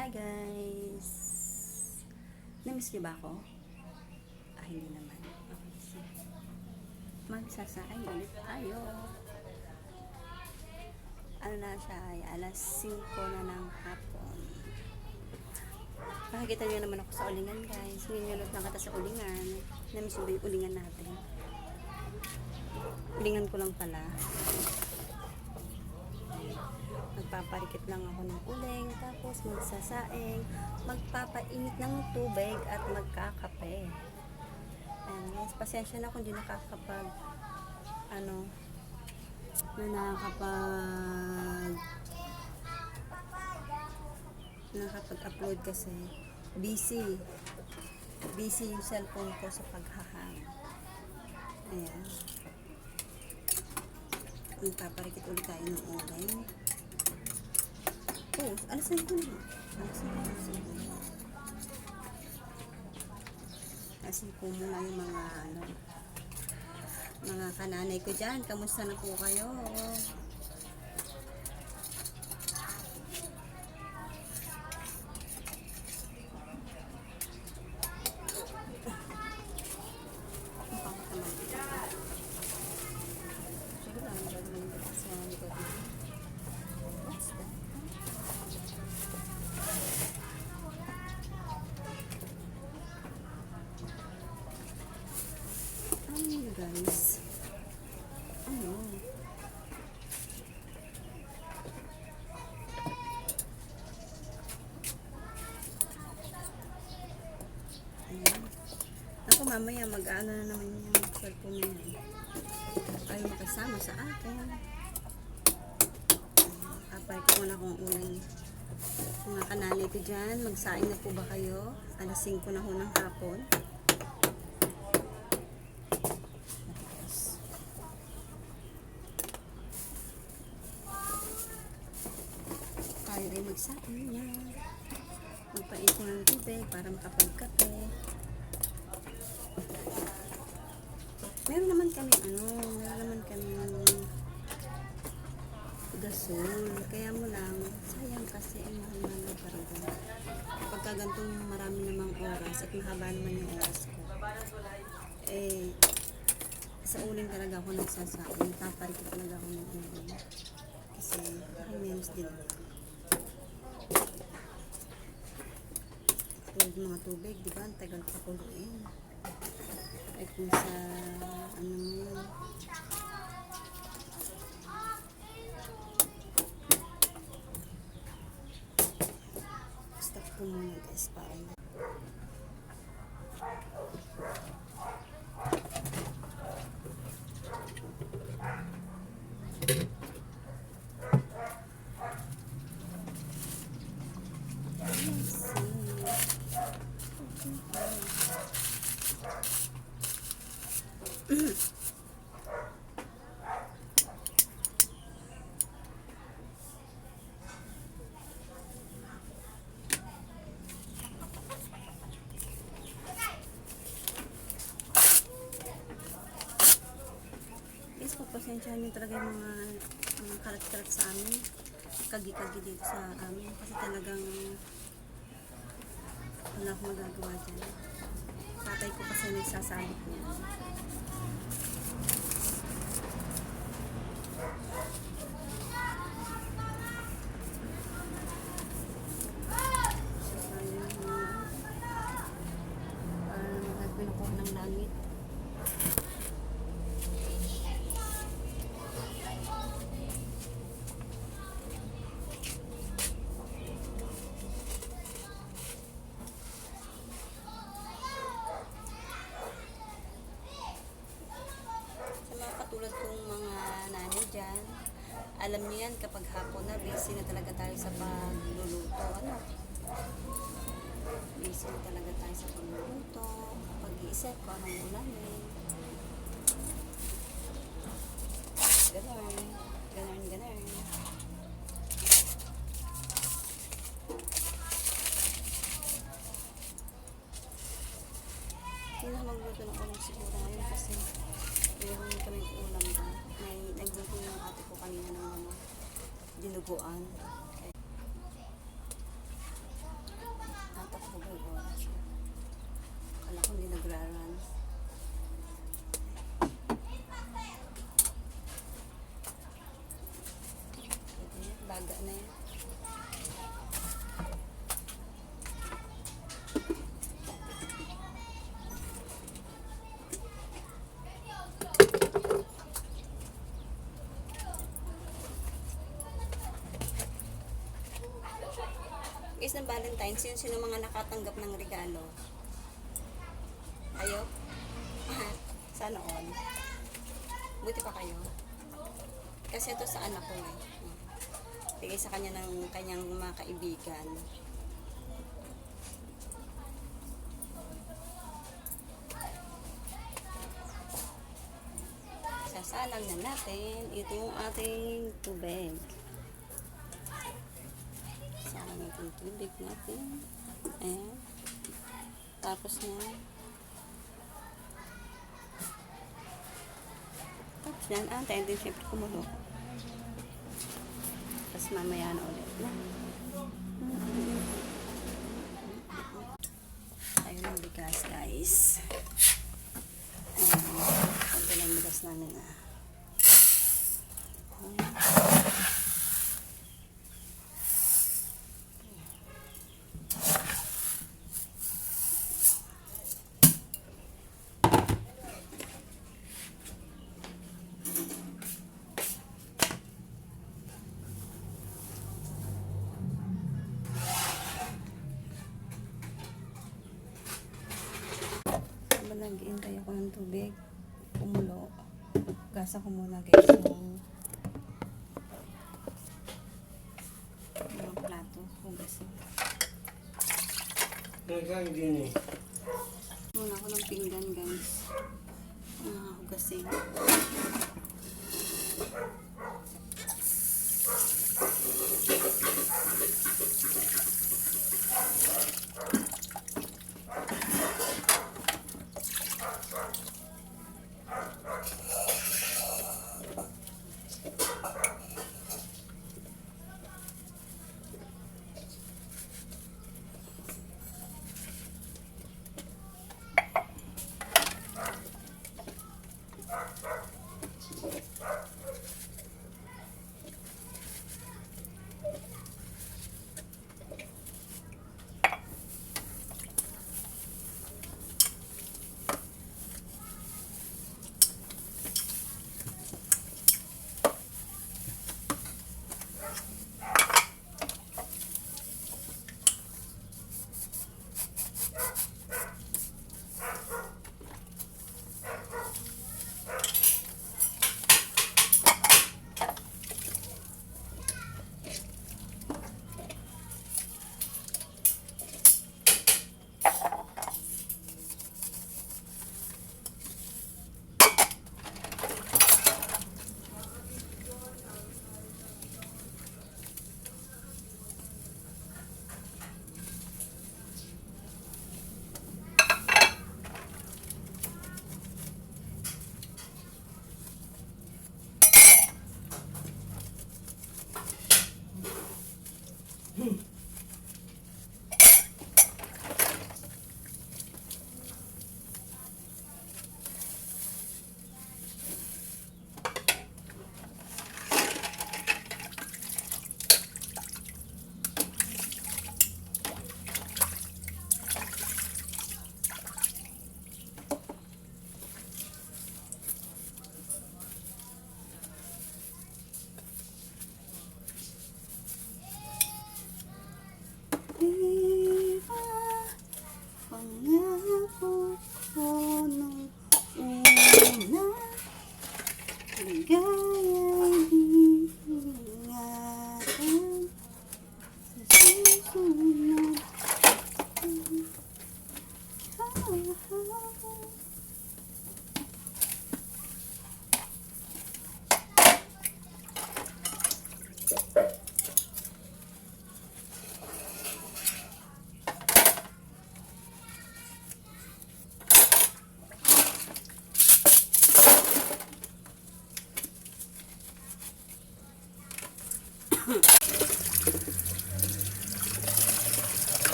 Hi guys! Namiss niyo ba ako? Hindi naman. Okay, so, magsasaing ulit tayo. Ano na siya ay alas 5 na ng hapon. Makikita niyo naman ako sa ulingan guys. Ninulot lang kita sa ulingan. Namiss niyo ba yung ulingan natin? Ulingan ko lang pala. Magpaparikit lang ako ng uling, tapos magsasaing, magpapainit ng tubig at magkakape. Ayan guys, pasensya na kung di nakakapag nakapag-upload kasi busy yung cellphone ko sa paghahang. Ayan, magpaparikit ulit tayo ng uling. Oh, alasin ko na. Alasin ko muna yung mga kananay ko dyan. Kamusta na po kayo? Guys, ayan, ako mamaya mag-ano na naman yung cellphone niya, ayaw makasama sa akin. Kapag ko na kung uling mga kanali ko dyan, magsaing na po ba kayo? Alas 5 na ho ng hapon. Tayo ay magsaing niya. Magpainit ko ng tubig para makapagkape. Meron naman kami gasol. Kaya mo lang, sayang kasi ang mahal ng karga. Pagka gantong marami namang oras at mahaba naman yung oras ko. Sa uling talaga ako nagsasaing. Paparikit talaga ako ng uling. Kasi menos din. Tulad mga tubig, di ba? Ang tagal pa kuluin. Ay kung sa stop ko muna guys para pasensyahan nyo talaga yung mga karat-karat sa amin, kagi-kagi dito sa amin kasi talagang wala akong magagawa dyan. Tatay ko kasi nagsasalit niya. Para magpinukuha ng langit. Tulad kong mga nanay dyan, alam niyo yan kapag hapon na, busy na talaga tayo sa pagluluto. Busy na talaga tayo sa pagluluto, pag-iisip ko anong ulamin. Ganon. Hindi na magluto ng ulam siguro ngayon kasi meron kaming ulam ba. May nagluto yung ate ko kanina ng dinuguan. Guys, ng Valentine's, sino mga nakatanggap ng regalo? Ayo? Sana all. Buti pa kayo. Kasi ito sa anak ko eh. Bigay sa kanya ng kanyang mga kaibigan. Sasalang na natin. Ito yung ating tubig. Sasalang natin yung tubig natin. Ayan. Tapos na. Tapos yan. Antayin din siyempre kumulo. Tapos mamaya na ulit na. Ayun ang bigas, guys. Ayan. Ito na yung bigas namin na. Nag-iintay ako ng tubig. Kumulo. Gasa ko muna guys yung mga plato. Hugasin. Nagkang din eh. Muna ako ng pinggan guys. Hugasin.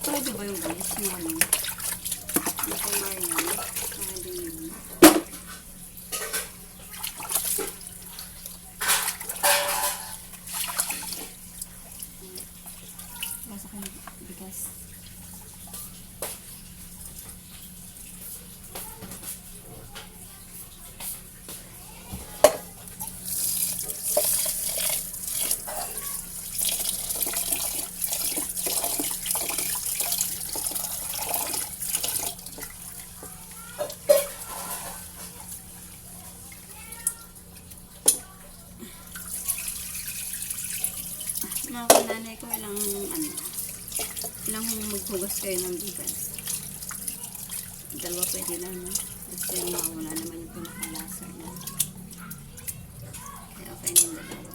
Pwede ba yung guys? Yung ano? Yung kumain yun. Pwede yun. Basa ko yung bigas. Mga nanay ko, ilang maghugas kayo ng bigas. Dalawa pwede na, no? Kasi mawala naman yung pinakalasa niya. Kaya okay ng dalawa.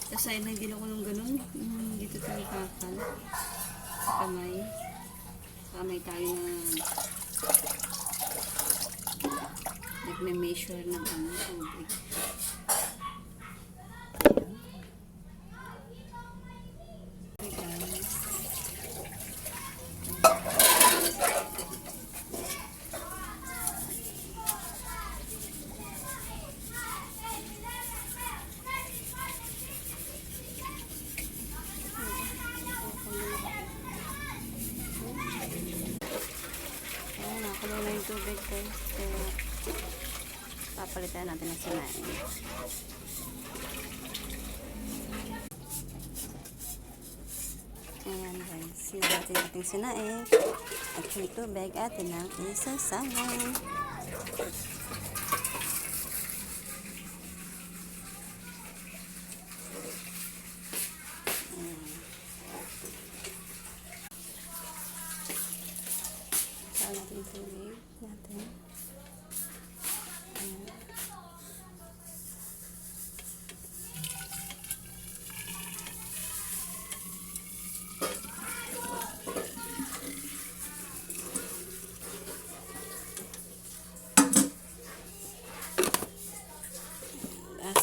Tapos ayun, hindi na ko nung ganun. Dito tayo kakal. Sa kamay. Kamay tayo na nagme-measure ng tubig. Nakulo na yung tubig guys. Kaya papalitan natin ang sinain. Ayan guys. Sinagatin natin sinain. At yung tubig atin ang isasawang. Natin yung tubig natin. Ayan.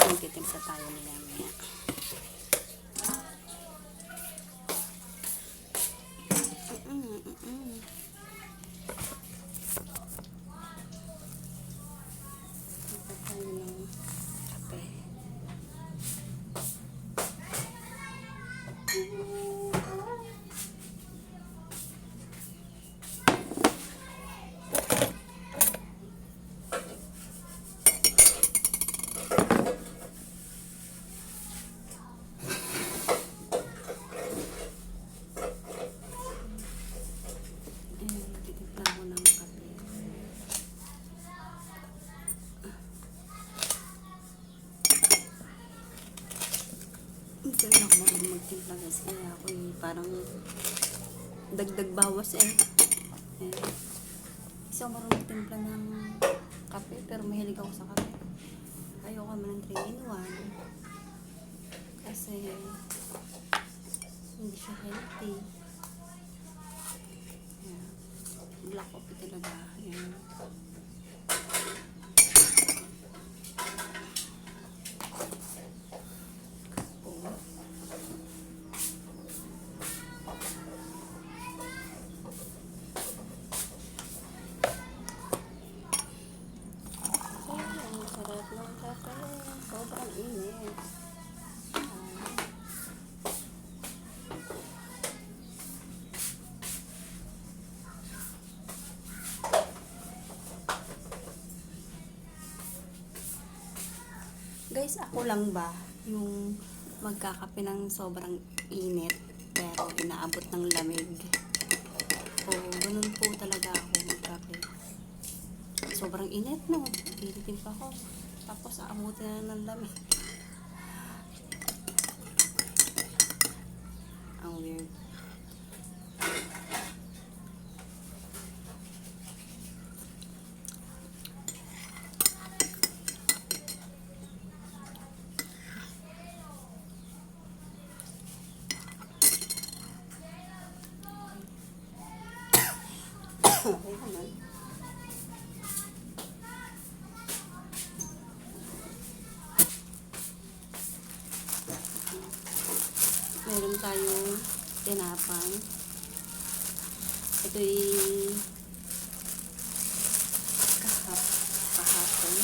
Magtitimpla tayo nila maya. Hindi na ako marunong magtimpla guys. Kaya ako parang dagdag bawas eh. Isa ako marunong magtimpla ng kape. Pero mahilig ako sa kape. Ayoko naman ng 3-in-1. Kasi hindi siya healthy. Ayan. Black coffee talaga. Ayan. Guys, ako lang ba yung magkakape ng sobrang init pero inaabot ng lamig? O ganun po talaga ako magkape. Sobrang init, no? Initin pa ako. Tapos aabutin na ng lamig. Ang weird. Okay naman. Meron tayong tinapang. Ito'y kahapon.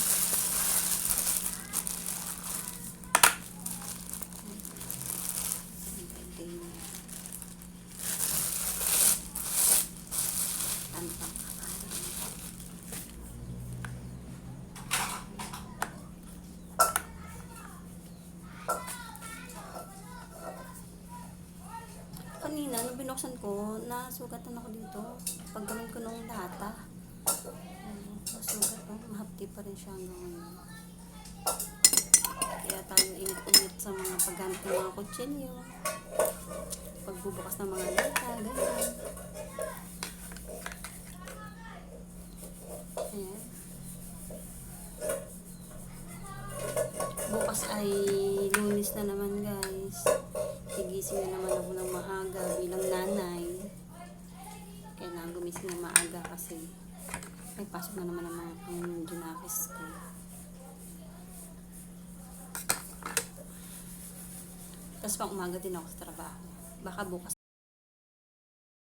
Kanina, nung binuksan ko, nasugatan ako dito. Pag ganun ko nung lata, nasugat ko. Mahapdi pa rin siya hanggang ngayon. Kaya tayo init-init sa mga paggamit ng mga kutsilyo. Pagbubukas ng mga lata, ganyan. Ayan. Bukas ay Lunes na naman, guys. Gigising na naman ako ng maaga bilang nanay. Kailangan gumising na maaga kasi may pasok na naman ang junakis ko. Tapos pang umaga din ako sa trabaho. Baka bukas